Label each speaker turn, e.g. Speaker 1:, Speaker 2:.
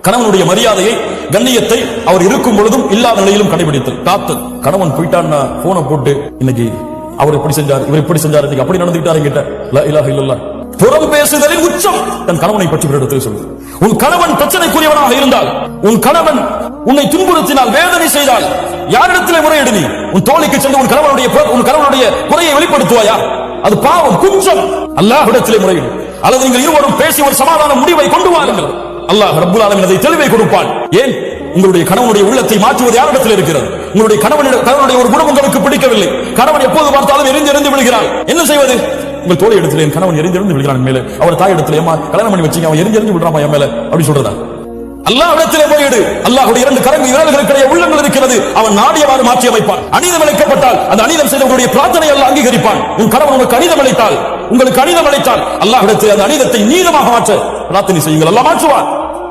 Speaker 1: கணவனுடைய மரியாதையை, கண்ணியத்தை அவர் இருக்கும் பொழுதும் இல்லாத நிலையிலும் கடைபிடித்தல். காத்தல். கணவன் போயிட்டான்னா போனை போட்டு இன்னைக்கு அவர் இப்படி செஞ்சார், இவர் இப்படி செஞ்சார், இன்னைக்கு அப்படி நடந்துட்டாரு கிட்ட லா இலாஹ இல்லல்லாஹ். புறம் பேசுதலின் உச்சம் தன் கணவனை பற்றி இடத்தில் சொல்லு. உன் கணவன் பிரச்சனைக்குரியவனாக இருந்தால், உன் கணவன் உன்னை துன்புறுத்தினால், வேதனை செய்தால், யாரிடத்திலே முறையிடு? நீ உன் தோழிக்கு சென்று உன் கணவனுடைய குறையை வெளிப்படுத்துவாயா? அது பாவம், குற்றம். அல்லாஹ்விடத்திலே முறையிடு. அல்லது நீங்கள் இருவரும் பேசி ஒரு சமாதான முடிவை கொண்டு வாருங்கள். அல்லாஹ் ரப்புல் ஆலமீன் அதை தெளிவை கொடுப்பான். ஏன்? உங்களுடைய கணவனுடைய உள்ளத்தை மாற்றுவது யாரிடத்தில் இருக்கிறது? உங்களுடைய கணவனுடைய ஒரு குணம் உங்களுக்கு பிடிக்கவில்லை. கணவன் எப்போது பார்த்தாலும் எரிந்து விழுகிறான். என்ன செய்வது? உங்கள் தோழி இடத்துல என் கணவன் எரிந்து விழுகிறான் மேலே, அவர் தாய் இடத்துல ஏமா கல்யாணம் பண்ணி வச்சீங்க, அவன் எரிந்து விடுறாமா என் மேல அப்படி சொல்றதா? அல்லாஹ்விடத்திலே போயிடு. அல்லாஹ்வுடைய இரண்டு விரல்களுக்கிடையே உள்ளங்கள் இருக்கிறது. அவன் நாடியவாறு மாற்றி அமைப்பான். அநீதம் இழைக்கப்பட்டால் அந்த அநீதம் செய்தவர்களுடைய பிரார்த்தனை அல்லாஹ் அங்கீகரிப்பான். உன் கணவன் உங்களுக்கு அநீதம் இழைத்தால் அல்லாஹ்விடத்திலே அந்த அநீதத்தை நீதமாக மாற்ற பிரார்த்தனை செய்யுங்கள். அல்லாஹ் மாற்றுவான்.